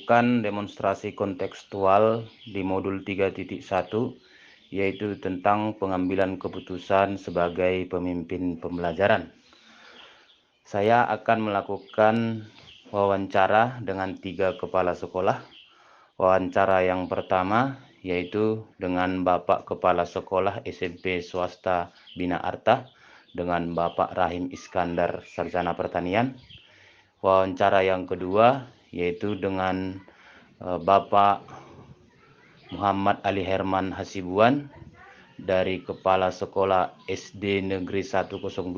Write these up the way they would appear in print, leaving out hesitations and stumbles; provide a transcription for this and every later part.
melakukan demonstrasi kontekstual di modul 3.1, yaitu tentang pengambilan keputusan sebagai pemimpin pembelajaran. Saya akan melakukan wawancara dengan 3 kepala sekolah. Wawancara yang pertama yaitu dengan Bapak Kepala Sekolah SMP Swasta Bina Arta dengan Bapak Rahim Iskandar, Sarjana Pertanian. Wawancara yang kedua yaitu dengan Bapak Muhammad Ali Herman Hasibuan dari Kepala Sekolah SD Negeri 102060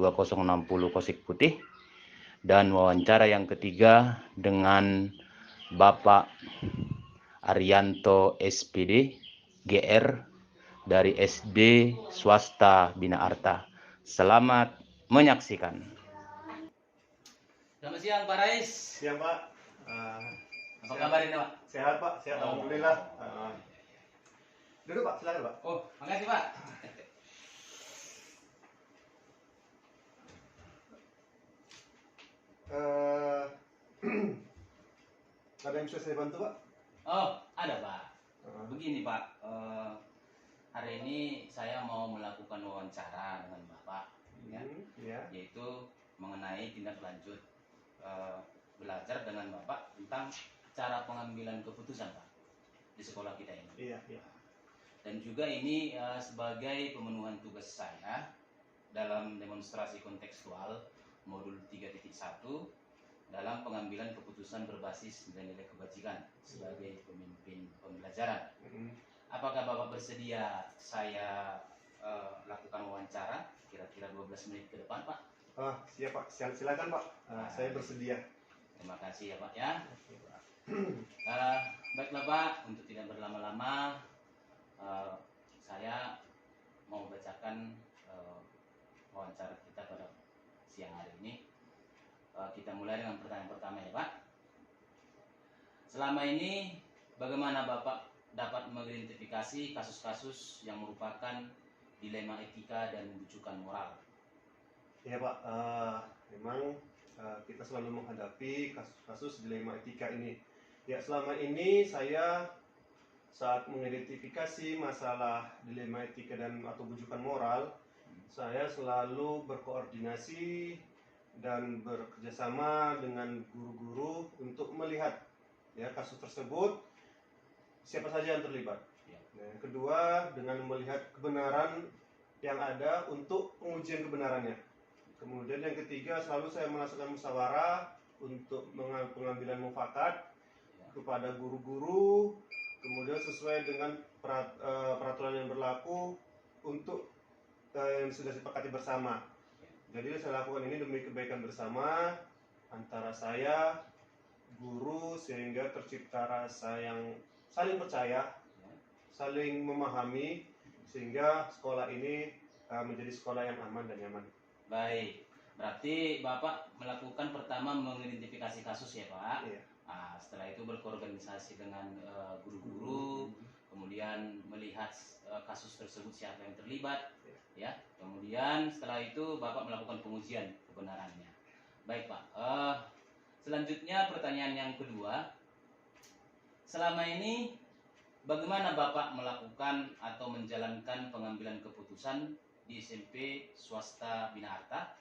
Kosik Putih. Dan wawancara yang ketiga dengan Bapak Arianto SPD GR dari SD Swasta Bina Arta. Selamat menyaksikan. Selamat siang Pak Rais. Siang Pak. Apa kabar ini Pak? Sehat Pak, sehat alhamdulillah. Duduk Pak, silakan Pak. Oh, makasih Pak. Ada yang bisa saya bantu Pak? Oh, ada Pak. Begini Pak, hari ini saya mau melakukan wawancara dengan Bapak, Ya. yaitu mengenai tindak lanjut belajar dengan Bapak tentang cara pengambilan keputusan Pak di sekolah kita ini. Iya. Dan juga ini sebagai pemenuhan tugas saya dalam demonstrasi kontekstual modul 3.1 dalam pengambilan keputusan berbasis nilai-nilai kebajikan sebagai pemimpin pembelajaran. Apakah Bapak bersedia saya lakukan wawancara kira-kira 12 menit ke depan Pak? Siap Pak, silakan Pak. Saya bersedia. Terima kasih ya Pak ya. Baiklah Pak, untuk tidak berlama-lama saya mau bacakan wawancara kita pada siang hari ini. Kita mulai dengan pertanyaan pertama ya Pak. Selama ini bagaimana Bapak dapat mengidentifikasi kasus-kasus yang merupakan dilema etika dan bujukan moral? Ya Pak, memang kita selalu menghadapi kasus-kasus dilema etika ini. Ya, selama ini saya saat mengidentifikasi masalah dilema etika dan atau bujukan moral, saya selalu berkoordinasi dan bekerjasama dengan guru-guru untuk melihat ya kasus tersebut siapa saja yang terlibat. Yang kedua, dengan melihat kebenaran yang ada untuk pengujian kebenarannya. Kemudian yang ketiga, selalu saya melakukan musyawarah untuk pengambilan mufakat kepada guru-guru, kemudian sesuai dengan peraturan yang berlaku untuk yang sudah disepakati bersama. Jadi saya lakukan ini demi kebaikan bersama antara saya, guru, sehingga tercipta rasa yang saling percaya, saling memahami, sehingga sekolah ini menjadi sekolah yang aman dan nyaman. Baik, berarti Bapak melakukan pertama mengidentifikasi kasus ya Pak? Iya. Setelah itu berkoordinasi dengan guru-guru, kemudian melihat kasus tersebut siapa yang terlibat, ya. Kemudian setelah itu Bapak melakukan pengujian kebenarannya. Baik Pak. Selanjutnya pertanyaan yang kedua, selama ini bagaimana Bapak melakukan atau menjalankan pengambilan keputusan di SMP Swasta Bina Arta,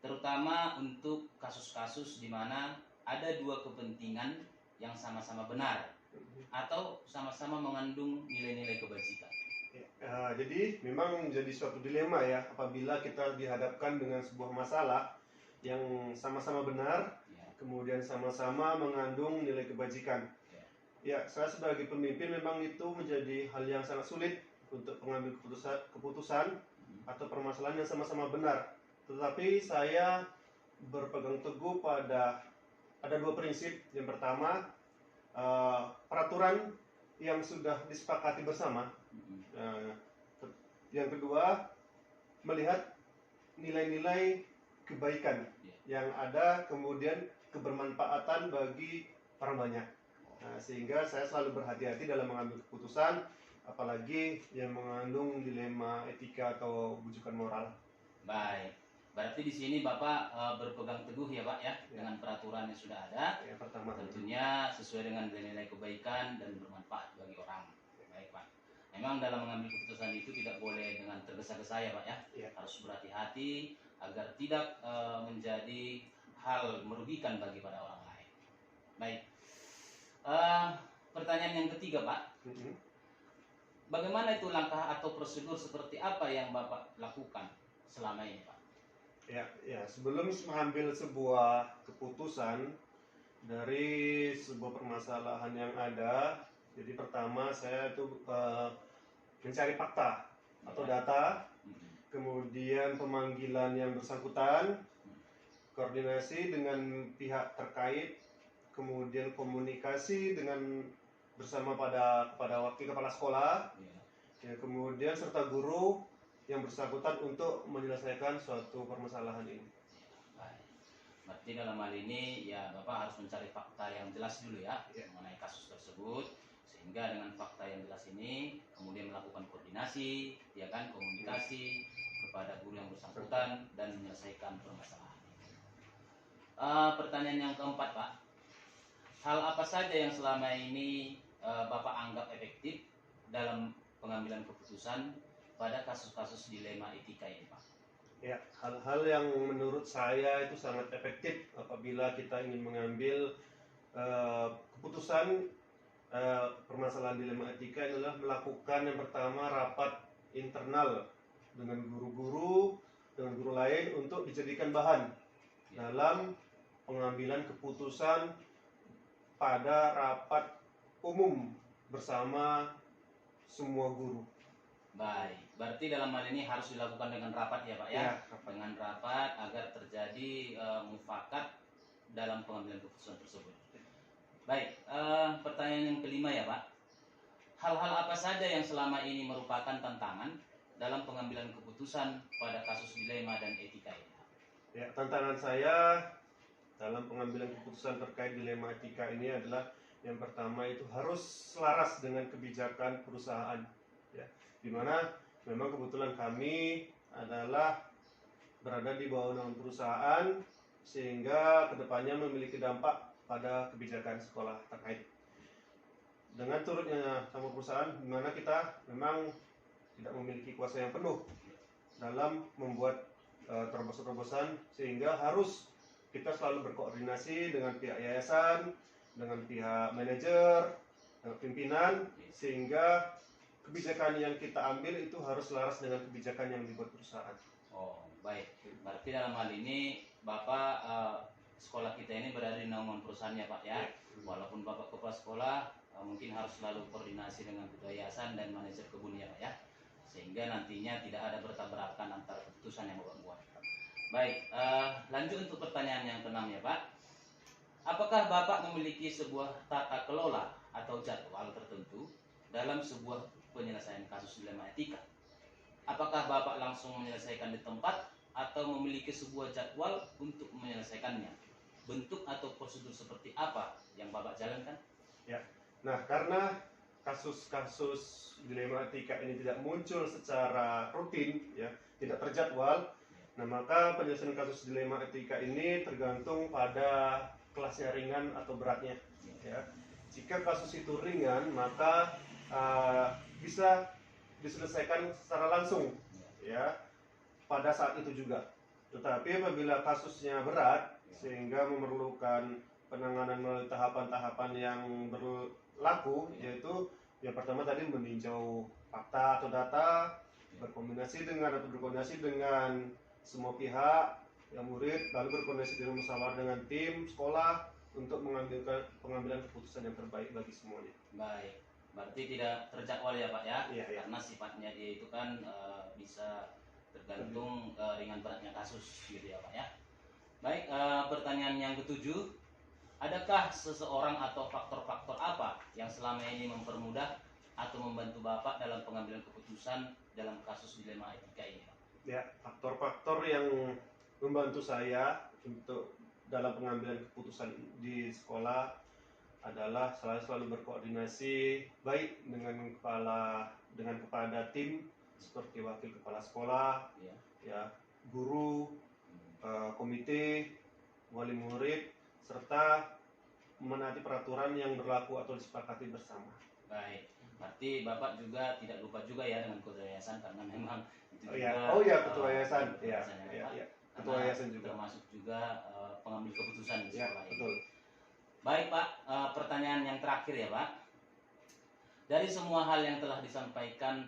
terutama untuk kasus-kasus di mana ada dua kepentingan yang sama-sama benar atau sama-sama mengandung nilai-nilai kebajikan? Jadi memang menjadi suatu dilema ya apabila kita dihadapkan dengan sebuah masalah yang sama-sama benar, kemudian sama-sama mengandung nilai kebajikan. Ya, saya sebagai pemimpin memang itu menjadi hal yang sangat sulit untuk mengambil keputusan atau permasalahan yang sama-sama benar. Tetapi saya berpegang teguh pada ada dua prinsip. Yang pertama, peraturan yang sudah disepakati bersama. Yang kedua, melihat nilai-nilai kebaikan yang ada, kemudian kebermanfaatan bagi orang banyak. Sehingga saya selalu berhati-hati dalam mengambil keputusan, apalagi yang mengandung dilema etika atau bujukan moral. Baik, Berarti di sini Bapak berpegang teguh ya Pak ya, dengan peraturan yang sudah ada, Yang pertama tentunya sesuai dengan nilai-nilai kebaikan dan bermanfaat bagi orang. Baik Pak. Memang dalam mengambil keputusan itu tidak boleh dengan tergesa-gesa ya Pak ya, Ya. harus berhati-hati agar tidak menjadi hal merugikan bagi pada orang lain. Baik. Pertanyaan yang ketiga Pak, bagaimana itu langkah atau prosedur seperti apa yang Bapak lakukan selama ini Pak? Ya, sebelum mengambil sebuah keputusan dari sebuah permasalahan yang ada, jadi pertama saya itu mencari fakta atau data, kemudian pemanggilan yang bersangkutan, koordinasi dengan pihak terkait, kemudian komunikasi dengan bersama kepada wakil kepala sekolah, ya, kemudian serta guru yang bersangkutan untuk menyelesaikan suatu permasalahan ini. Baik. Berarti dalam hal ini ya Bapak harus mencari fakta yang jelas dulu ya, mengenai kasus tersebut, sehingga dengan fakta yang jelas ini kemudian melakukan koordinasi, ya kan, komunikasi kepada guru yang bersangkutan dan menyelesaikan permasalahan. Pertanyaan yang keempat Pak, hal apa saja yang selama ini Bapak anggap efektif dalam pengambilan keputusan pada kasus-kasus dilema etika ini Pak? Ya, hal-hal yang menurut saya itu sangat efektif apabila kita ingin mengambil keputusan permasalahan dilema etika adalah melakukan yang pertama rapat internal dengan guru-guru, dengan guru lain untuk dijadikan bahan dalam pengambilan keputusan pada rapat umum bersama semua guru. Baik, berarti dalam hal ini harus dilakukan dengan rapat ya Pak ya? Ya, rapat. Dengan rapat agar terjadi mufakat dalam pengambilan keputusan tersebut. Baik, pertanyaan yang kelima ya Pak, hal-hal apa saja yang selama ini merupakan tantangan dalam pengambilan keputusan pada kasus dilema dan etika ini? Ya, tantangan saya dalam pengambilan keputusan terkait dilema etika ini adalah yang pertama itu harus selaras dengan kebijakan perusahaan, ya, di mana memang kebetulan kami adalah berada di bawah naungan perusahaan sehingga kedepannya memiliki dampak pada kebijakan sekolah terkait. Dengan turutnya sama perusahaan, di mana kita memang tidak memiliki kuasa yang penuh dalam membuat terobosan-terobosan, sehingga harus kita selalu berkoordinasi dengan pihak yayasan, dengan pihak manajer, dengan pimpinan, sehingga kebijakan yang kita ambil itu harus selaras dengan kebijakan yang dibuat perusahaan. Oh, baik. Berarti dalam hal ini Bapak sekolah kita ini berada di naungan perusahaan ya Pak ya. Walaupun Bapak kepala sekolah mungkin harus selalu koordinasi dengan ketua yayasan dan manajer kebun ya Pak ya. Sehingga nantinya tidak ada bertabrakan antara keputusan yang Bapak buat. Baik, lanjut untuk pertanyaan yang keenam ya Pak. Apakah Bapak memiliki sebuah tata kelola atau jadwal tertentu dalam sebuah penyelesaian kasus dilema etika? Apakah Bapak langsung menyelesaikan di tempat atau memiliki sebuah jadwal untuk menyelesaikannya? Bentuk atau prosedur seperti apa yang Bapak jalankan? Ya, nah karena kasus-kasus dilema etika ini tidak muncul secara rutin, ya, tidak terjadwal, nah maka penyelesaian kasus dilema etika ini tergantung pada kelasnya ringan atau beratnya. Ya. Jika kasus itu ringan, maka bisa diselesaikan secara langsung, ya, pada saat itu juga. Tetapi apabila kasusnya berat sehingga memerlukan penanganan melalui tahapan-tahapan yang berlaku, yaitu yang pertama tadi meninjau fakta atau data, berkoordinasi dengan semua pihak, yang murid, lalu berkoordinasi dengan musyawarah dengan tim sekolah untuk pengambilan keputusan yang terbaik bagi semuanya. Baik, berarti tidak terjadwal ya Pak ya? Iya, iya. Karena sifatnya dia itu kan bisa tergantung ringan beratnya kasus gitu ya Pak ya. Baik, pertanyaan yang ketujuh, adakah seseorang atau faktor-faktor apa yang selama ini mempermudah atau membantu Bapak dalam pengambilan keputusan dalam kasus dilema etika ini Pak? Ya, faktor-faktor yang membantu saya untuk dalam pengambilan keputusan di sekolah adalah selalu berkoordinasi baik dengan kepada tim seperti wakil kepala sekolah, ya, guru, komite, wali murid, serta menaati peraturan yang berlaku atau disepakati bersama. Baik, berarti Bapak juga tidak lupa juga ya dengan ketua yayasan, karena memang itu Oh iya, juga ketua yayasan, ketua ya, yayasan ya, Bapak. ketua Karena yayasan juga. termasuk juga pengambil keputusan di Ya, sekolah ini. betul. Baik Pak, pertanyaan yang terakhir ya Pak. Dari semua hal yang telah disampaikan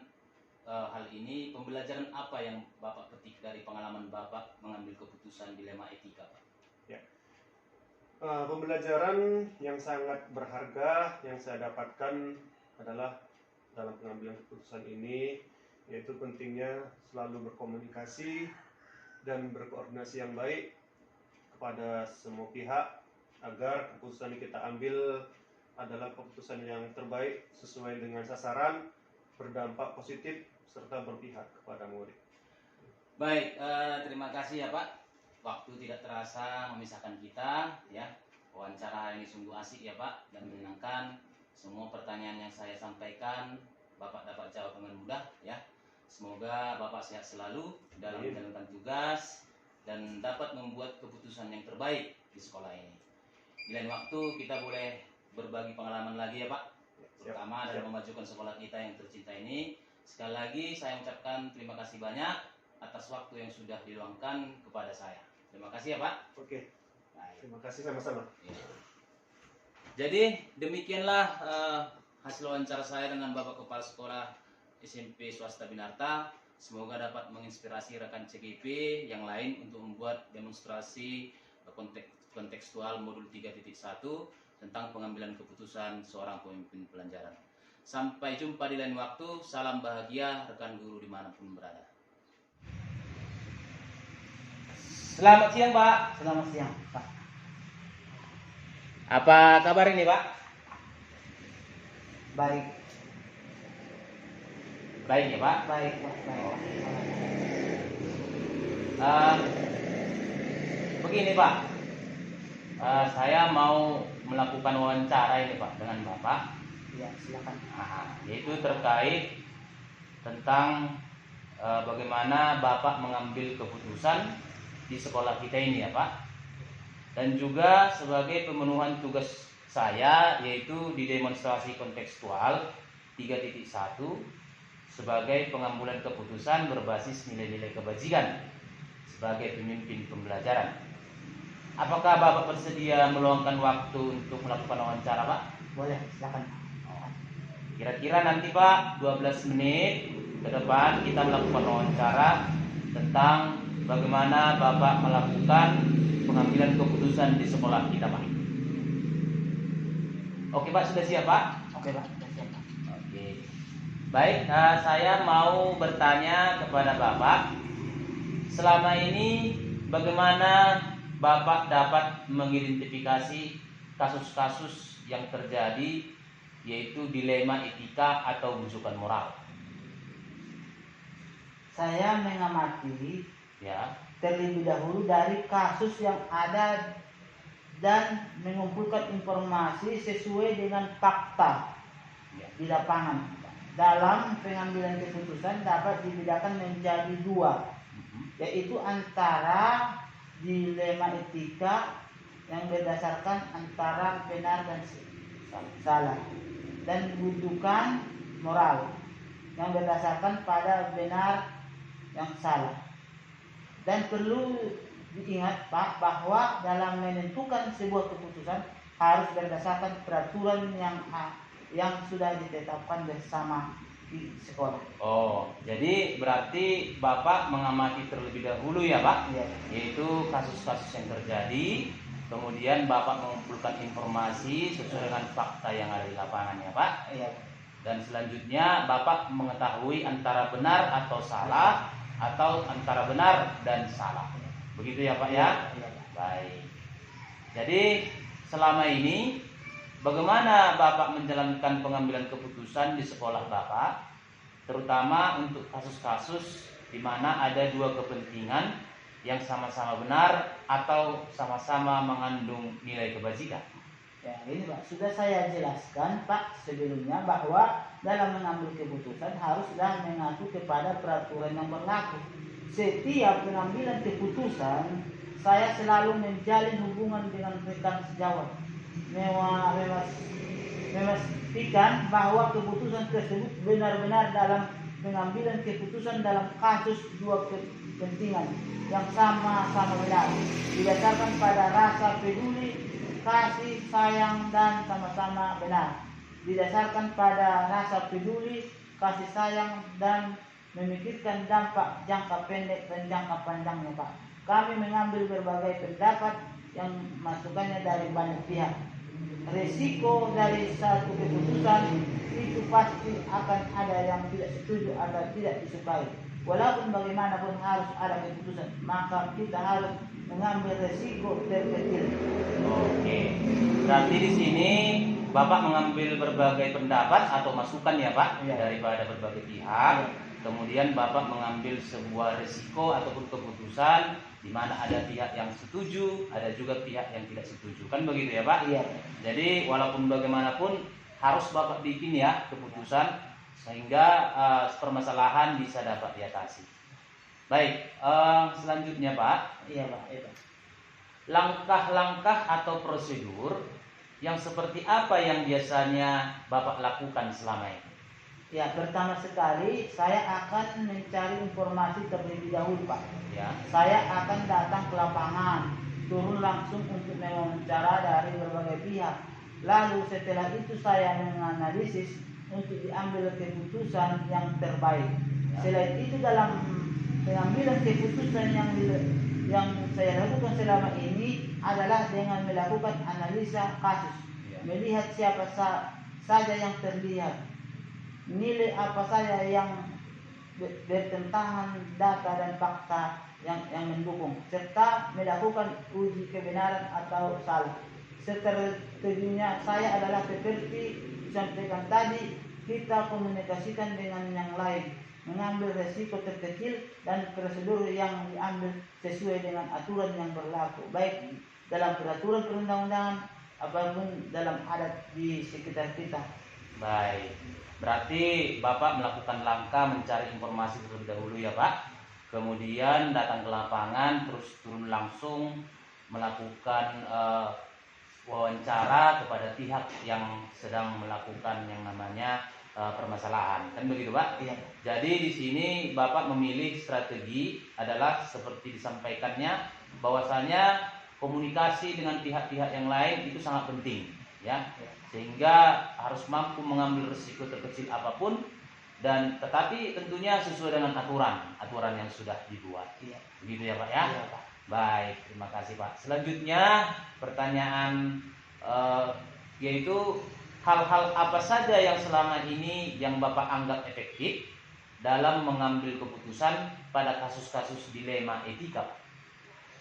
hal ini, pembelajaran apa yang Bapak petik dari pengalaman Bapak mengambil keputusan dilema etika, Pak? Ya. Pembelajaran yang sangat berharga yang saya dapatkan adalah dalam pengambilan keputusan ini, yaitu pentingnya selalu berkomunikasi dan berkoordinasi yang baik kepada semua pihak agar keputusan yang kita ambil adalah keputusan yang terbaik sesuai dengan sasaran, berdampak positif, serta berpihak kepada murid. Baik, terima kasih ya Pak. Waktu tidak terasa memisahkan kita ya. Wawancara ini sungguh asik ya Pak dan menyenangkan. Semua pertanyaan yang saya sampaikan Bapak dapat jawab dengan mudah ya. Semoga Bapak sehat selalu dalam menjalankan tugas dan dapat membuat keputusan yang terbaik di sekolah ini. Di lain waktu kita boleh berbagi pengalaman lagi ya Pak, terutama dalam memajukan sekolah kita yang tercinta ini. Sekali lagi saya ucapkan terima kasih banyak atas waktu yang sudah diluangkan kepada saya. Terima kasih ya Pak. Oke, Baik. terima kasih sama-sama. Ya. Jadi demikianlah hasil wawancara saya dengan Bapak Kepala Sekolah SMP Swasta Binarta. Semoga dapat menginspirasi rekan CGP yang lain untuk membuat demonstrasi kontekstual modul 3.1 tentang pengambilan keputusan seorang pemimpin pelajaran. Sampai jumpa di lain waktu. Salam bahagia rekan guru dimanapun berada. Selamat siang Pak. Selamat siang, Pak. Apa kabar ini Pak? Baik, Baik ya Pak. baik, Pak. Baik. Begini Pak, saya mau melakukan wawancara ini Pak dengan Bapak. Ya, silakan. Yaitu terkait tentang bagaimana Bapak mengambil keputusan di sekolah kita ini ya Pak. Dan juga sebagai pemenuhan tugas saya, yaitu di demonstrasi kontekstual 3.1 sebagai pengambilan keputusan berbasis nilai-nilai kebajikan sebagai pemimpin pembelajaran. Apakah Bapak bersedia meluangkan waktu untuk melakukan wawancara Pak? Boleh, silakan. Kira-kira nanti Pak 12 menit ke depan kita melakukan wawancara tentang bagaimana Bapak melakukan pengambilan keputusan di sekolah kita Pak. Oke Pak, sudah siap Pak? Oke, Pak. Sudah siap, Pak. Oke. Baik, saya mau bertanya kepada Bapak. Selama ini bagaimana Bapak dapat mengidentifikasi kasus-kasus yang terjadi, yaitu dilema etika atau bujukan moral? Saya mengamati Ya, terlebih dahulu dari kasus yang ada dan mengumpulkan informasi sesuai dengan fakta ya. di lapangan. Dalam pengambilan keputusan dapat dibedakan menjadi dua, yaitu antara dilema etika yang berdasarkan antara benar dan salah, dan bujukan moral yang berdasarkan pada benar yang salah. Dan perlu diingat Pak bahwa dalam menentukan sebuah keputusan harus berdasarkan peraturan yang sudah ditetapkan bersama di sekolah. Oh, jadi berarti Bapak mengamati terlebih dahulu ya Pak, Ya. yaitu kasus-kasus yang terjadi, kemudian Bapak mengumpulkan informasi sesuai dengan fakta yang ada di lapangan ya Pak, Iya. dan selanjutnya Bapak mengetahui antara benar atau salah, atau antara benar dan salah. Begitu ya Pak ya? Iya. Baik. Jadi selama ini bagaimana Bapak menjalankan pengambilan keputusan di sekolah Bapak, terutama untuk kasus-kasus di mana ada dua kepentingan yang sama-sama benar atau sama-sama mengandung nilai kebajikan? Ya, ini Pak, sudah saya jelaskan Pak sebelumnya bahwa dalam mengambil keputusan haruslah mengacu kepada peraturan yang berlaku. Setiap pengambilan keputusan saya selalu menjalin hubungan dengan rekan sejawat, memastikan bahwa keputusan tersebut benar-benar dalam pengambilan keputusan dalam kasus dua kepentingan yang sama-sama benar, didasarkan pada rasa peduli, kasih sayang, dan sama-sama benar. Didasarkan pada rasa peduli, kasih sayang, dan memikirkan dampak jangka pendek dan jangka panjangnya, Pak. Kami mengambil berbagai pendapat yang masukannya dari banyak pihak. Resiko dari satu keputusan itu pasti akan ada yang tidak setuju atau tidak disukai. Walaupun bagaimanapun harus ada keputusan, maka kita harus mengambil resiko terkecil. Oke, berarti di sini Bapak mengambil berbagai pendapat atau masukan ya Pak, Iya. daripada berbagai pihak. Kemudian Bapak mengambil sebuah risiko ataupun keputusan di mana ada pihak yang setuju, ada juga pihak yang tidak setuju. Kan begitu ya Pak? Iya. Jadi walaupun bagaimanapun harus Bapak bikin ya keputusan sehingga permasalahan bisa dapat diatasi. Baik, selanjutnya Pak, Iya, Pak. Iya, Pak. langkah-langkah atau prosedur yang seperti apa yang biasanya Bapak lakukan selama ini? Ya, pertama sekali saya akan mencari informasi terlebih dahulu, Pak. Ya, Saya akan datang ke lapangan, turun langsung untuk mewawancara dari berbagai pihak. Lalu setelah itu saya menganalisis untuk diambil keputusan yang terbaik. Selain itu dalam pengambilan keputusan yang saya lakukan selama ini adalah dengan melakukan analisa kasus, melihat siapa saja yang terlihat, nilai apa saja yang bertentangan data dan fakta yang mendukung, serta melakukan uji kebenaran atau salah. Strateginya saya adalah seperti disampaikan tadi, kita komunikasikan dengan yang lain, mengambil resiko terkecil, dan prosedur yang diambil sesuai dengan aturan yang berlaku, baik dalam peraturan perundang-undangan apapun dalam adat di sekitar kita. baik. Berarti Bapak melakukan langkah mencari informasi terlebih dahulu ya Pak. Kemudian datang ke lapangan, terus turun langsung melakukan wawancara kepada pihak yang sedang melakukan yang namanya permasalahan. Kan begitu Pak? Iya. Jadi di sini Bapak memilih strategi adalah seperti disampaikannya bahwasanya komunikasi dengan pihak-pihap yang lain itu sangat penting ya. Sehingga harus mampu mengambil risiko terkecil apapun dan tetapi tentunya sesuai dengan aturan yang sudah dibuat. Iya. Begitu ya Pak ya? Iya, Pak. Baik, terima kasih Pak. Selanjutnya pertanyaan yaitu hal-hal apa saja yang selama ini yang Bapak anggap efektif dalam mengambil keputusan pada kasus-kasus dilema etika?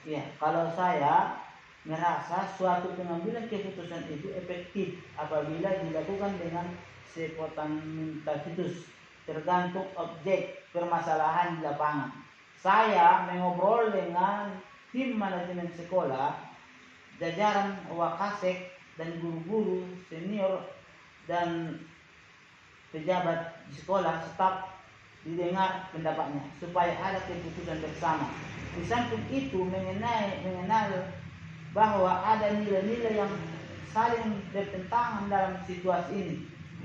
Iya, kalau saya merasa suatu pengambilan keputusan itu efektif apabila dilakukan dengan spontanitas, tergantung objek permasalahan di lapangan. Saya mengobrol dengan tim manajemen sekolah, jajaran Wakasek, dan guru-guru senior dan pejabat di sekolah, staf, didengar pendapatnya supaya ada keputusan bersama. Di samping itu mengenal bahwa ada nilai-nilai yang saling bertentangan dalam situasi ini,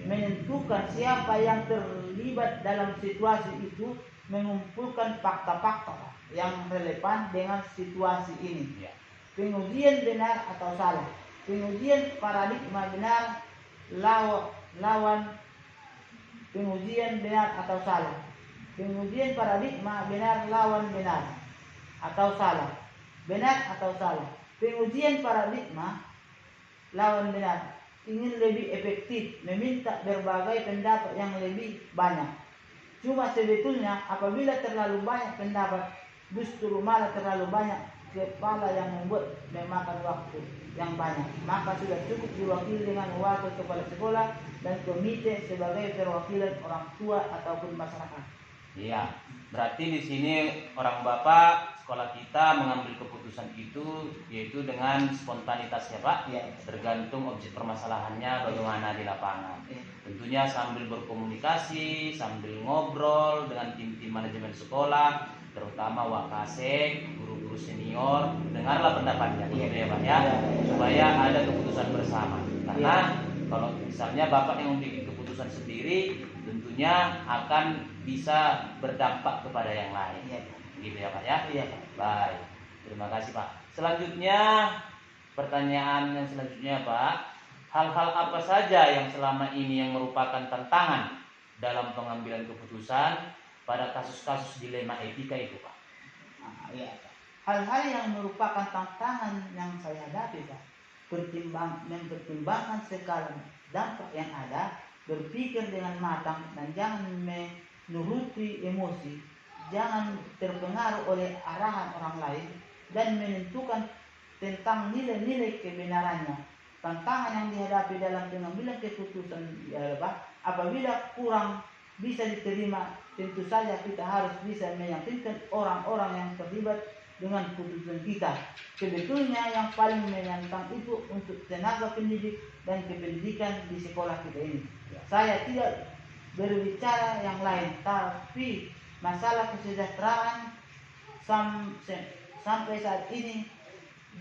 menentukan siapa yang terlibat dalam situasi itu, mengumpulkan fakta-fakta yang relevan dengan situasi ini. Ya. Pengujian benar atau salah, pengujian paradigma benar lawan pengujian benar atau salah, pengujian paradigma benar lawan benar atau salah, benar atau salah. Pengujian paradigma lawan benar ingin lebih efektif, meminta berbagai pendapat yang lebih banyak. Cuma sebetulnya apabila terlalu banyak pendapat, justru malah terlalu banyak kepala yang membuat memakan waktu yang banyak. Maka sudah cukup diwakili dengan wakil kepala sekolah dan komite sebagai perwakilan orang tua ataupun masyarakat. Iya, berarti di sini orang Bapak sekolah kita mengambil keputusan itu yaitu dengan spontanitas ya Pak. Iya. Tergantung objek permasalahannya bagaimana di lapangan. Iya. Tentunya sambil berkomunikasi, sambil ngobrol dengan tim-tim manajemen sekolah, terutama Wakasek, guru-guru guru senior, dengarlah pendapatnya, gitu ya Pak ya, Iya. supaya ada keputusan bersama. Karena kalau misalnya Bapak yang membuat keputusan sendiri, tentunya akan bisa berdampak kepada yang lain, Iya. gitu ya Pak ya. Iya, Pak. Baik, terima kasih Pak. Selanjutnya, pertanyaan yang selanjutnya Pak, hal-hal apa saja yang selama ini yang merupakan tantangan dalam pengambilan keputusan pada kasus-kasus dilema etika itu Pak? Iya, Pak. Hal-hal yang merupakan tantangan yang saya hadapi, Pak, mempertimbangkan segala dampak yang ada, berpikir dengan matang dan jangan menuruti emosi, jangan terpengaruh oleh arahan orang lain, dan menentukan tentang nilai-nilai kebenarannya. Tantangan yang dihadapi dalam pengambilan keputusan Pak, apabila kurang bisa diterima, tentu saja kita harus bisa meyakinkan orang-orang yang terlibat dengan keputusan kita. Sebetulnya yang paling menantang itu untuk tenaga pendidik dan kependidikan di sekolah kita ini. Saya tidak berbicara yang lain, tapi masalah kesejahteraan sampai saat ini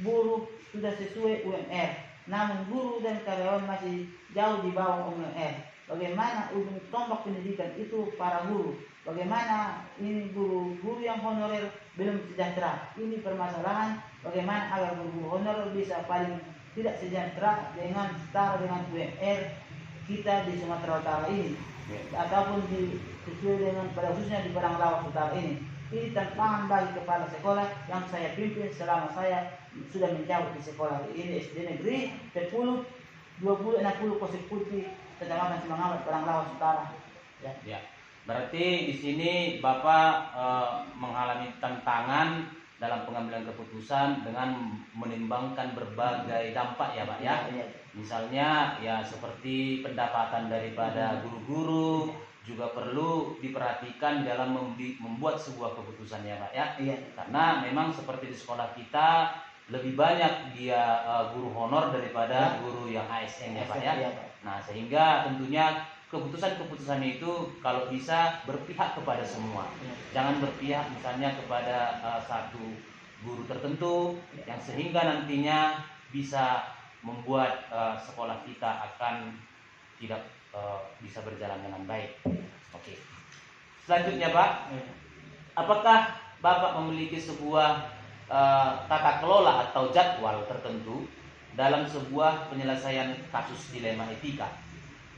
buruh sudah sesuai UMR, namun guru dan karyawan masih jauh di bawah UMR. Bagaimana ujung tombak pendidikan itu para guru? Bagaimana ini guru-guru yang honorer belum sejahtera? Ini permasalahan bagaimana agar guru honorer bisa paling tidak sejahtera dengan setara dengan UMR kita di Sumatera Utara ini, ataupun sesuai dengan pada khususnya di Padang Lawas Utara ini. Ini tantangan bagi kepala sekolah yang saya pimpin selama saya sudah menjawab di sekolah ini SD Negeri 10, 20, 60 Kosek Putih, Kecamatan Simangamat, Padang Lawas Utara. Ya. Berarti di sini Bapak mengalami tantangan dalam pengambilan keputusan dengan menimbangkan berbagai dampak ya Pak ya. Iya. Misalnya ya seperti pendapatan daripada guru-guru juga perlu diperhatikan dalam membuat sebuah keputusan ya Pak ya. Iya. Karena memang seperti di sekolah kita lebih banyak dia guru honor daripada guru yang ASN ya Pak ya. Iya. Nah sehingga tentunya keputusan-keputusan itu kalau bisa berpihak kepada semua. Jangan berpihak misalnya kepada satu guru tertentu yang sehingga nantinya bisa membuat sekolah kita akan tidak bisa berjalan dengan baik. Oke. Selanjutnya Pak, apakah Bapak memiliki sebuah tata kelola atau jadwal tertentu dalam sebuah penyelesaian kasus dilema etika?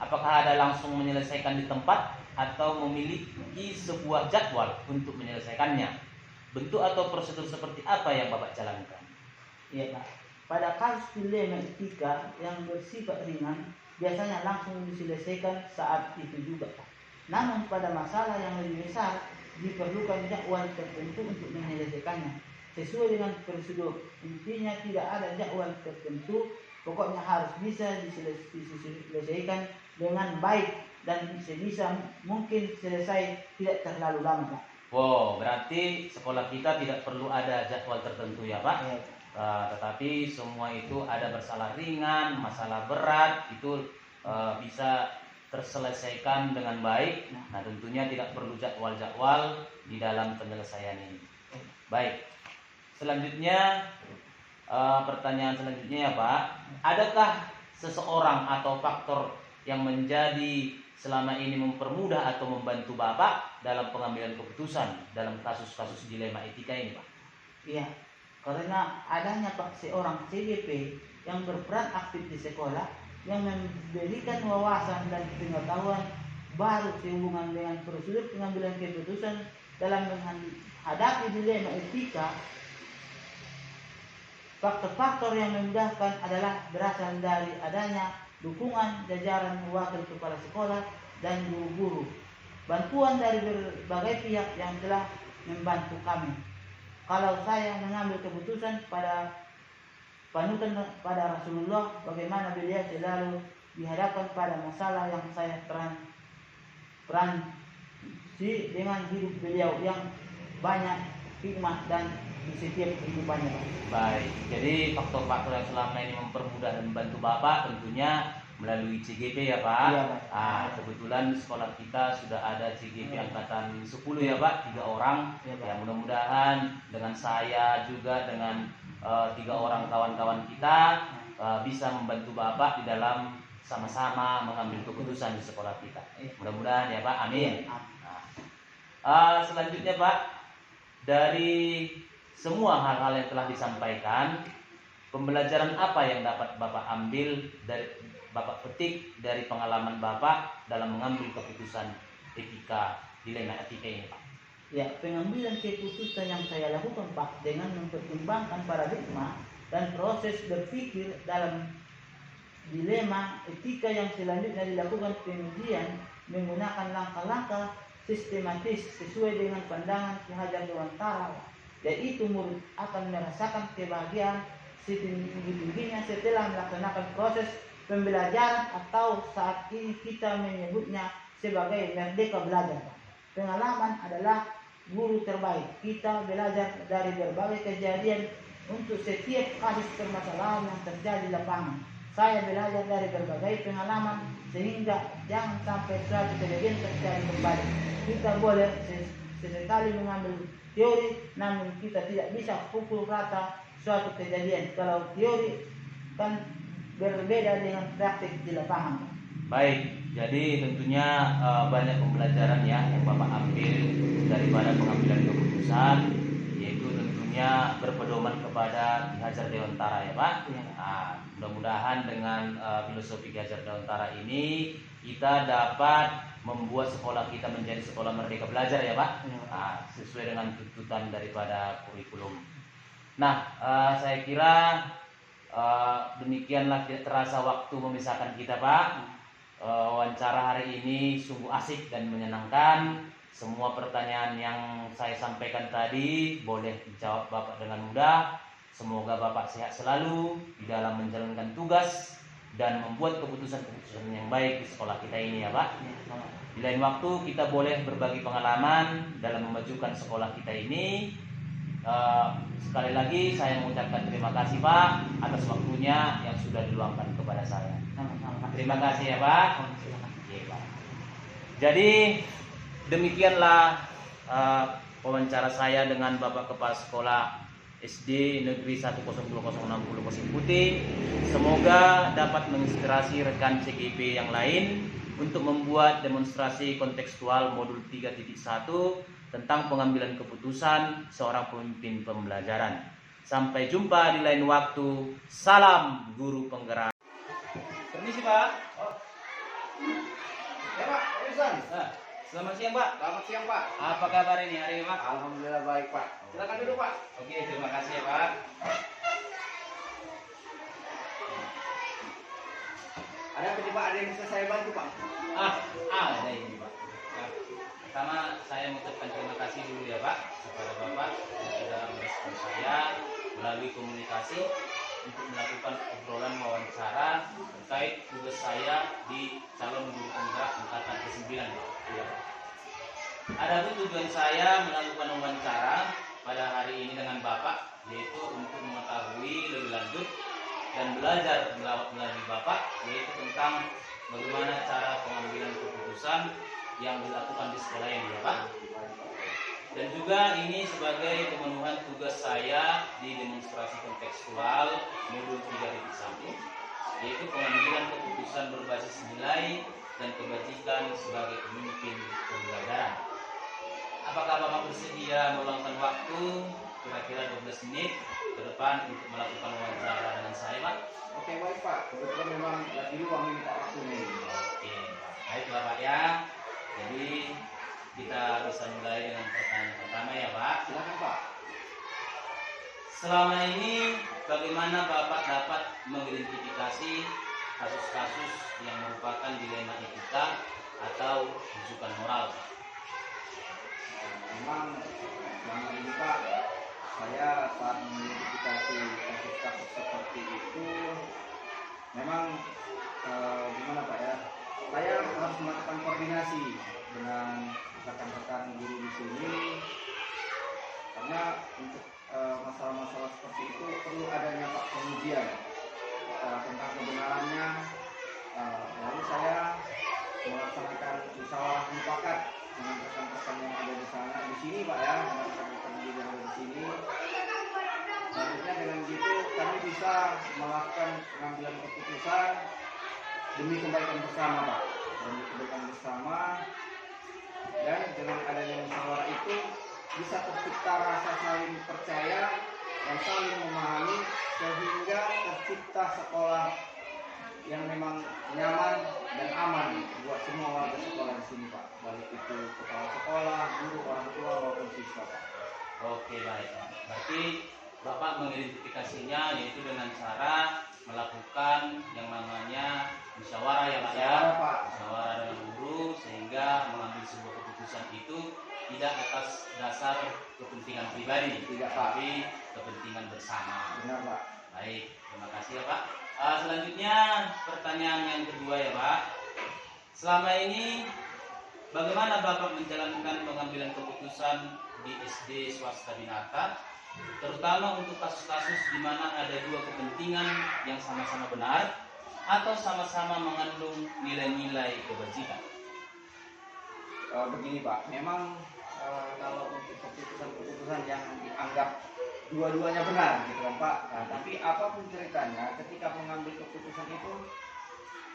Apakah ada langsung menyelesaikan di tempat atau memiliki sebuah jadwal untuk menyelesaikannya? Bentuk atau prosedur seperti apa yang Bapak jalankan? Iya Pak. Pada kasus dilema etika yang bersifat ringan, biasanya langsung diselesaikan saat itu juga Pak. Namun pada masalah yang lebih besar, diperlukan jadwal tertentu untuk menyelesaikannya. Sesuai dengan prosedur, intinya tidak ada jadwal tertentu, pokoknya harus bisa diselesaikan dengan baik dan sebisa mungkin selesai tidak terlalu lama Pak. Wow, berarti sekolah kita tidak perlu ada jadwal tertentu ya Pak. Iya. Tetapi semua itu ada masalah ringan, masalah berat itu bisa terselesaikan dengan baik. Nah tentunya tidak perlu jadwal-jadwal di dalam penyelesaian ini. Baik, selanjutnya pertanyaan selanjutnya ya Pak, adakah seseorang atau faktor yang menjadi selama ini mempermudah atau membantu Bapak dalam pengambilan keputusan dalam kasus-kasus dilema etika ini Pak? Iya, karena adanya Pak seorang CGP yang berperan aktif di sekolah yang memberikan wawasan dan pengetahuan baru sehubungan dengan prosedur pengambilan keputusan dalam menghadapi dilema etika. Faktor-faktor yang memudahkan adalah berasal dari adanya dukungan jajaran wakil kepala sekolah dan guru-guru, bantuan dari berbagai pihak yang telah membantu kami. Kalau saya mengambil keputusan pada panutan pada Rasulullah, bagaimana beliau selalu dihadapkan pada masalah yang saya peran dengan hidup beliau yang banyak hikmah dan di setiap kehidupannya. Baik, jadi faktor-faktor yang selama ini mempermudah dan membantu Bapak tentunya melalui CGP ya Pak. Iya, Pak. Kebetulan sekolah kita sudah ada CGP angkatan 10 ya Pak, 3 orang. Iya, Pak. Ya mudah-mudahan dengan saya juga dengan 3 orang kawan-kawan kita bisa membantu Bapak di dalam sama-sama mengambil keputusan di sekolah kita. Mudah-mudahan ya Pak, amin. Selanjutnya Pak, dari semua hal-hal yang telah disampaikan, pembelajaran apa yang dapat Bapak ambil dari Bapak petik dari pengalaman Bapak dalam mengambil keputusan etika dilema etika ini Pak? Ya, pengambilan keputusan yang saya lakukan Pak dengan mempertimbangkan paradigma dan proses berpikir dalam dilema etika yang selanjutnya dilakukan pengujian menggunakan langkah-langkah sistematis sesuai dengan pandangan Ki Hajar Dewantara, yaitu murid akan merasakan kebahagiaan setinggi-tingginya setelah melaksanakan proses pembelajaran atau saat ini kita menyebutnya sebagai merdeka belajar. Pengalaman adalah guru terbaik. Kita belajar dari berbagai kejadian untuk setiap kasus permasalahan yang terjadi di lapangan. Saya belajar dari berbagai pengalaman sehingga jangan sampai suatu kejadian terjadi kembali. Kita boleh sesekali mengambil teori, namun kita tidak bisa pukul rata suatu kejadian. Kalau teori kan berbeda dengan praktik di lapangan. Baik, jadi tentunya banyak pembelajaran ya yang Bapak ambil daripada pengambilan keputusan, yaitu tentunya berpedoman kepada Ki Hajar Dewantara ya Pak. Mudah-mudahan dengan filosofi Ki Hajar Dewantara ini kita dapat membuat sekolah kita menjadi sekolah merdeka belajar ya Pak, sesuai dengan tuntutan daripada kurikulum. Nah, saya kira demikianlah tidak terasa waktu memisahkan kita Pak. Wawancara hari ini sungguh asik dan menyenangkan. Semua pertanyaan yang saya sampaikan tadi boleh dijawab Bapak dengan mudah. Semoga Bapak sehat selalu di dalam menjalankan tugas dan membuat keputusan-keputusan yang baik di sekolah kita ini ya Pak. Di lain waktu kita boleh berbagi pengalaman dalam memajukan sekolah kita ini. Sekali lagi saya mengucapkan terima kasih Pak atas waktunya yang sudah diluangkan kepada saya. Terima kasih ya Pak. Oke, Pak. Jadi demikianlah wawancara saya dengan Bapak Kepala Sekolah SD Negeri 10206 Pulau Pasir Putih. Semoga dapat menginspirasi rekan CGP yang lain untuk membuat demonstrasi kontekstual modul 3.1 tentang pengambilan keputusan seorang pemimpin pembelajaran. Sampai jumpa di lain waktu. Salam guru penggerak. Permisi Pak. Ya Pak, Rizan. Selamat siang Pak. Selamat siang Pak. Apa kabar ini hari ini Pak? Alhamdulillah baik Pak. Silakan duduk Pak. Oke, terima kasih ya Pak. Ada apa nih Pak? Ada yang bisa saya bantu Pak? Ada ini Pak. Nah, pertama saya mengucapkan terima kasih dulu ya Pak kepada Bapak yang sudah merespon saya melalui komunikasi untuk melakukan obrolan wawancara terkait tugas saya di calon guru penggerak angkatan ke-9. Ya. Adapun tujuan saya melakukan wawancara pada hari ini dengan Bapak yaitu untuk mengetahui lebih lanjut dan belajar melalui Bapak yaitu tentang bagaimana cara pengambilan keputusan yang dilakukan di sekolah ini ya Pak. Dan juga ini sebagai pemenuhan tugas saya di demonstrasi kontekstual modul 3.1 yaitu pengambilan keputusan berbasis nilai dan kebajikan sebagai pemimpin pembelajaran. Apakah Bapak bersedia meluangkan waktu kira-kira 12 menit ke depan untuk melakukan wawancara dengan saya Pak? Oke baik Pak. Kebetulan memang lagi luang ini Pak waktunya ini. Oke, baiklah Pak ya. Jadi kita bisa mulai dengan pertanyaan pertama ya Pak. Silakan Pak. Selama ini bagaimana Bapak dapat mengidentifikasi kasus-kasus yang merupakan dilema etika atau rujukan moral? Memang selama ini Pak, saya saat mengidentifikasi kasus-kasus seperti itu memang gimana Pak ya? Saya harus melakukan koordinasi dengan rekan-rekan guru di sini karena untuk masalah-masalah seperti itu perlu adanya Pak pengujian tentang kebenarannya lalu saya melaksanakan musyawarah mufakat dengan rekan-rekan yang ada di sana di sini Pak ya, dengan rekan-rekan yang ada di sini. Selanjutnya dengan gitu kami bisa melakukan pengambilan keputusan demi kebaikan bersama Pak, demi kebaikan bersama, dan dengan adanya musyawarah itu bisa tercipta rasa saling percaya dan saling memahami sehingga tercipta sekolah yang memang nyaman dan aman buat semua warga sekolah di sini Pak, baik itu kepala sekolah, guru, orang tua maupun siswa Pak. Oke, baik. Berarti Bapak mengidentifikasinya yaitu dengan cara melakukan yang namanya musyawarah ya Pak ya. Musyawarah, Pak. Musyawarah dengan guru sehingga mengambil sebuah keputusan itu tidak atas dasar kepentingan pribadi, Tidak, Pak. tapi kepentingan bersama. Benar Pak. Baik, terima kasih ya Pak. Selanjutnya pertanyaan yang kedua ya Pak. Selama ini bagaimana Bapak menjalankan pengambilan keputusan di SD swasta Binata, terutama untuk kasus-kasus di mana ada dua kepentingan yang sama-sama benar atau sama-sama mengandung nilai-nilai kebajikan? Begini Pak, memang kalau untuk keputusan-keputusan yang dianggap dua-duanya benar gitu kan Pak, tapi apapun ceritanya ketika mengambil keputusan itu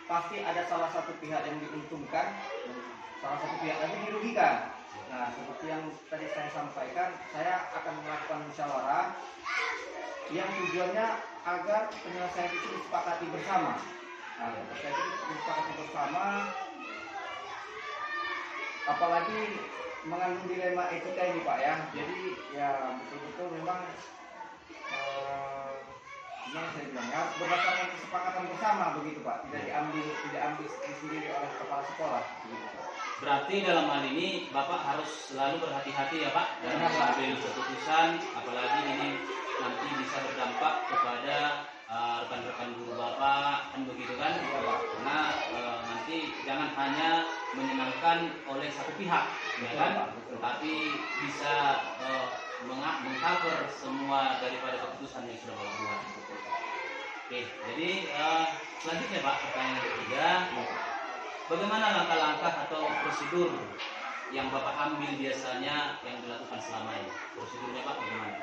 pasti ada salah satu pihak yang diuntungkan dan salah satu pihak lagi dirugikan. Nah, seperti yang tadi saya sampaikan, saya akan melakukan musyawarah yang tujuannya agar penyelesaian itu disepakati bersama. Nah, ketika itu disepakati bersama, apalagi mengandung dilema etika ini Pak ya. Jadi ya betul-betul memang gimana saya bilang ya, berdasarkan kesepakatan bersama begitu Pak, tidak diambil sendiri oleh kepala sekolah begitu Pak. Berarti dalam hal ini Bapak harus selalu berhati-hati ya Pak dalam Benar, Pak. mengambil keputusan, apalagi ini nanti bisa berdampak kepada rekan-rekan guru Bapak, kan begitu kan? Iya, Pak. Karena nanti jangan hanya menyenangkan oleh satu pihak, ya Betul, kan? Pak, betul. Tapi bisa mengcover semua daripada keputusan yang sudah Bapak buat. Oke, jadi selanjutnya Pak, pertanyaan ketiga. Bagaimana langkah-langkah atau prosedur yang Bapak ambil biasanya yang dilakukan selama ini? Prosedurnya Pak bagaimana?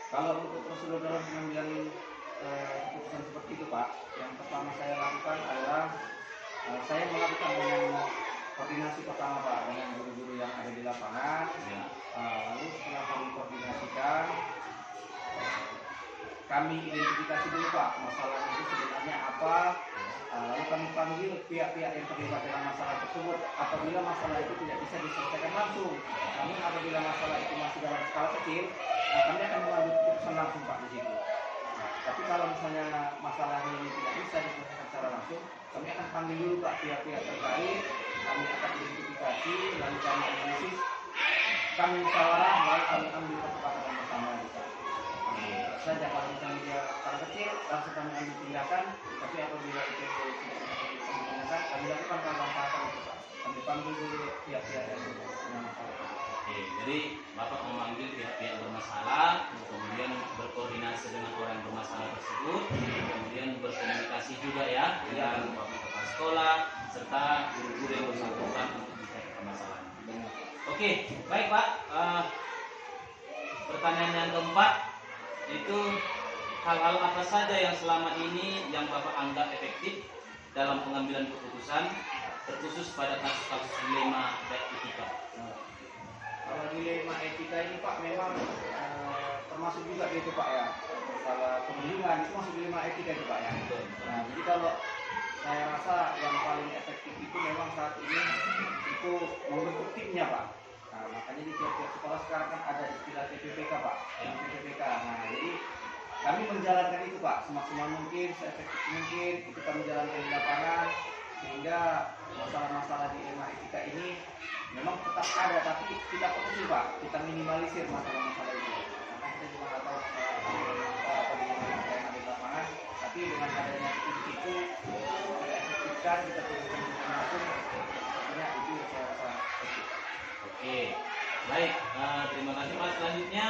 Kalau untuk prosedur dalam pengambilan keputusan seperti itu Pak, yang pertama saya lakukan adalah saya melakukan dengan koordinasi pertama Pak dengan guru-guru yang ada di lapangan. Ya. Lalu setelah kami koordinasikan, kami identifikasi dulu Pak masalahnya itu sebenarnya apa. Lalu kami panggil pihak-pihak yang terlibat dalam masalah tersebut. Apabila masalah itu tidak bisa diselesaikan langsung, namun apabila masalah itu masih dalam skala kecil, kami akan mengambil keputusan langsung Pak di situ. Tapi kalau misalnya masalah ini tidak bisa diselesaikan secara langsung, kami akan panggil dulu Pak pihak-pihak terkait, kami akan identifikasi, lalu kami analisis, kami musyawarah, lalu kami ambil kesepakatan bersama Pak. Saja kalau misalnya dia skala kecil, langsung kami ambil tindakan. Tapi apabila itu tidak bisa tindakan, kami lakukan langkah-langkah itu Pak. Kami panggil dulu pihak-pihak yang bermasalah. Oke, jadi Bapak memanggil pihak-pihak bermasalah, kemudian berkoordinasi dengan orang yang bermasalah tersebut, kemudian berkomunikasi juga ya dengan Bapak kepala sekolah serta guru-guru yang bersangkutan untuk menyelesaikan permasalahan. Oke, baik Pak. Pertanyaan yang keempat itu hal-hal apa saja yang selama ini yang Bapak anggap efektif dalam pengambilan keputusan, terkhusus pada kasus-kasus dilema dan etika. Kalau dilema etika ini Pak memang termasuk juga gitu Pak ya. Masalah perlindungan itu masuk dilema etika itu Pak ya. Nah, jadi kalau saya rasa yang paling efektif itu memang saat ini itu membentuk timnya Pak. Nah, makanya di tiap-tiap sekolah sekarang kan ada istilah TPPK Pak. TPPK. Nah, jadi kami menjalankan itu Pak semaksimal mungkin, seefektif mungkin itu kami jalankan di lapangan sehingga masalah-masalah dilema etika ini memang tetap ada tapi kita kecil Pak, kita minimalisir masalah-masalah itu karena kita juga nggak tahu apa yang ada di lapangan, tapi dengan adanya tim itu kita efektifkan, kita turunkan langsung, artinya itu saya rasa efektif. Oke, baik. Terima kasih Pak. Selanjutnya,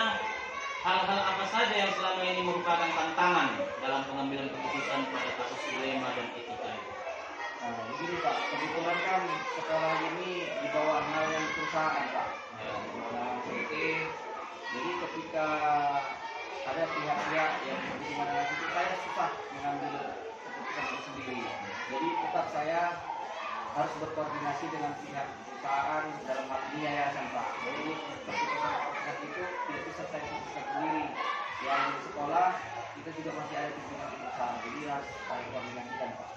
hal-hal apa saja yang selama ini merupakan tantangan dalam pengambilan keputusan pada kasus dilema dan etika itu? Begini Pak, kebetulan kan sekolah ini di bawah naungan perusahaan Pak. Jadi ketika ada pihak-pihak yang di mana itu saya susah mengambil keputusan itu sendiri. Jadi tetap saya harus berkoordinasi dengan pihak perusahaan dalam hal ini yayasan Pak. Jadi keputusan itu tidak bisa saya putuskan sendiri. Yang di sekolah kita juga masih ada pimpinan perusahaan. Jadi harus saya koordinasikan Pak.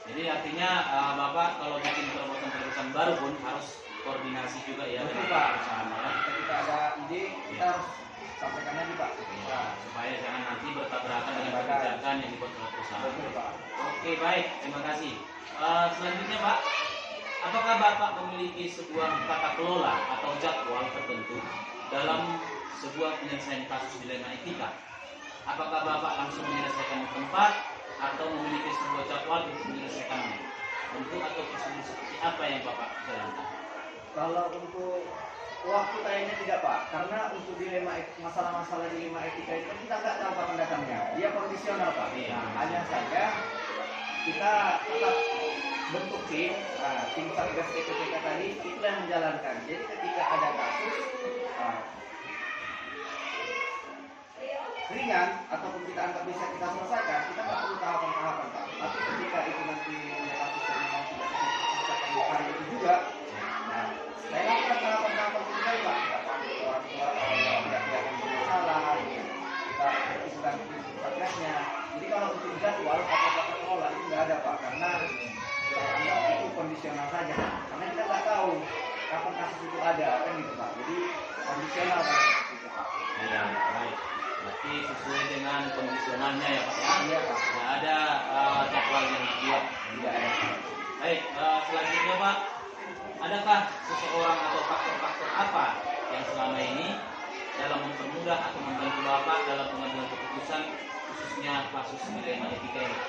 Jadi artinya Bapak kalau bikin terobosan-terobosan baru pun harus koordinasi juga ya Betul, dengan Pak. perusahaan ya. Ketika kita ada ide, kita harus sampaikan lagi Pak. Ya, supaya jangan nanti bertabrakan dengan Tabrakan. kebijakan yang dibuat oleh perusahaan. Betul Pak. Oke, baik, terima kasih. Selanjutnya Pak, apakah Bapak memiliki sebuah tata kelola atau jadwal tertentu dalam sebuah penyelesaian kasus dilema etika? Apakah Bapak langsung menyelesaikan di tempat atau memiliki sebuah jadwal untuk menyelesaikannya? Bentuk atau prosedur seperti apa yang Bapak jalankan? Kalau untuk waktu kayaknya tidak Pak, karena untuk masalah-masalah dilema etika itu kita nggak tahu kapan datangnya. Dia kondisional Pak. Iya. Nah, hanya saja kita tetap bentuk tim, tim Satgas EPTK tadi itulah yang menjalankan. Jadi ketika ada kasus ringan ataupun kita anggap bisa kita selesaikan, kita nggak perlu tahapan-tahapan Pak. Tapi ketika itu nanti kasus yang memang tidak bisa diselesaikan di hari itu juga, nah saya lakukan tahapan-tahapan itu tadi Pak. Kita panggil orang tua yang tidak yang bermasalah, kita bukan satgasnya. Jadi kalau untuk jadwal atau tata kelola itu nggak ada Pak, karena saya anggap itu kondisional saja. Karena kita nggak tahu kapan kasus itu ada kan gitu Pak. Jadi kondisional Pak. Iya, baik. Berarti sesuai dengan kondisionalnya ya Pak ya? Iya Pak. Tidak ada jadwal yang dibuat. Tidak ada. Baik, selanjutnya Pak, adakah seseorang atau faktor-faktor apa yang selama ini dalam mempermudah atau membantu Bapak dalam pengambilan keputusan khususnya kasus dilema etika ini?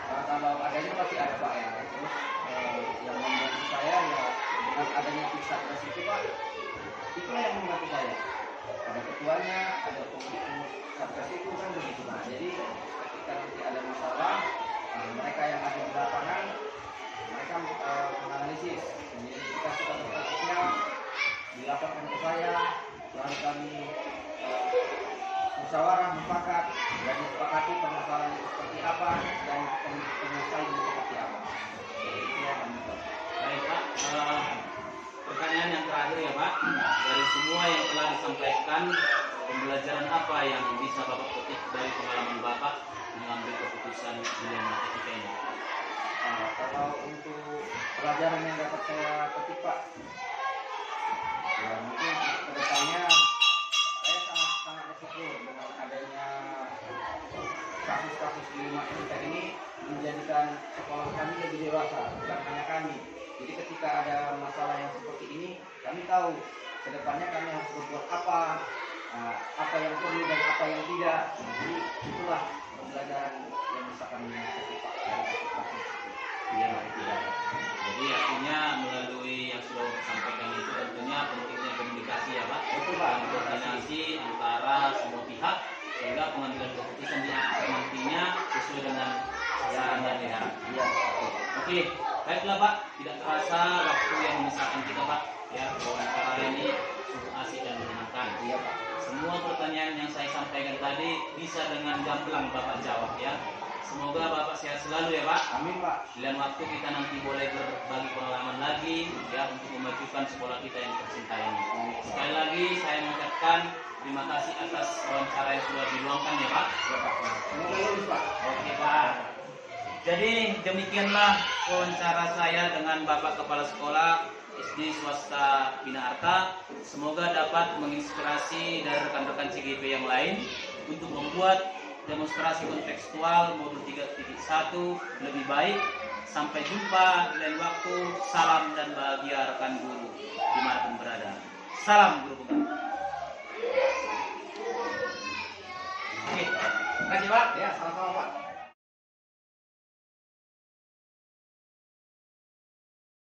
Kalau adanya pasti ada Pak ya. Terus yang membantu saya ya dengan adanya tim Satgas itu Pak, itulah yang membantu saya. Ada ketuanya, ada pengurus Satgas itu kan begitu Pak. Jadi ketika nanti ada masalah, mereka yang ada di lapangan, mereka menganalisis. Jadi kita sudah berkasusnya dilaporkan ke saya, lalu kami musyawarah mufakat dan disepakati permasalahan itu seperti apa dan penyelesaiannya seperti apa. Itu yang kami buat. Baik Pak, pertanyaan yang terakhir ya Pak, dari semua yang telah disampaikan, pembelajaran apa yang bisa Bapak petik dari pengalaman Bapak mengambil keputusan dilema etika ini? Kalau untuk pelajaran yang dapat saya petik Pak, ya mungkin kedepannya saya sangat bersyukur dengan adanya kasus-kasus dilema etika ini menjadikan sekolah kami lebih dewasa, bukan hanya kami. Jadi ketika ada masalah yang seperti ini, kami tahu kedepannya kami harus berbuat apa, apa yang perlu dan apa yang tidak. Jadi itulah pembelajaran yang bisa kami petik Pak dari kasus dilema etika. Jadi artinya melalui yang sudah Bapak sampaikan itu tentunya pentingnya komunikasi ya Pak. Betul Pak. Dan koordinasi antara semua pihak sehingga pengambilan keputusan di akhir nantinya sesuai dengan saran dan lihat. Iya. Oke, baiklah Pak. Tidak terasa waktu yang memisahkan kita Pak. Ya, wawancara ini sungguh asik dan menyenangkan. Iya Pak. Semua pertanyaan yang saya sampaikan tadi bisa dengan gamblang Bapak jawab ya. Semoga Bapak sehat selalu ya Pak. Amin Pak. Lain waktu kita nanti boleh berbagi pengalaman lagi ya untuk memajukan sekolah kita yang tercinta ini. Sekali lagi saya mengucapkan terima kasih atas wawancara yang sudah diluangkan ya Pak. Ya Pak. Semoga lulus Pak. Oke Pak. Jadi demikianlah wawancara saya dengan Bapak Kepala Sekolah SD Swasta Bina Arta. Semoga dapat menginspirasi dari rekan-rekan CGP yang lain untuk membuat demonstrasi kontekstual modul 3.1 lebih baik. Sampai jumpa di lain waktu. Salam dan bahagia rekan guru dimanapun berada. Salam guru Bunda. Oke, terima kasih Pak. Ya, sama-sama Pak.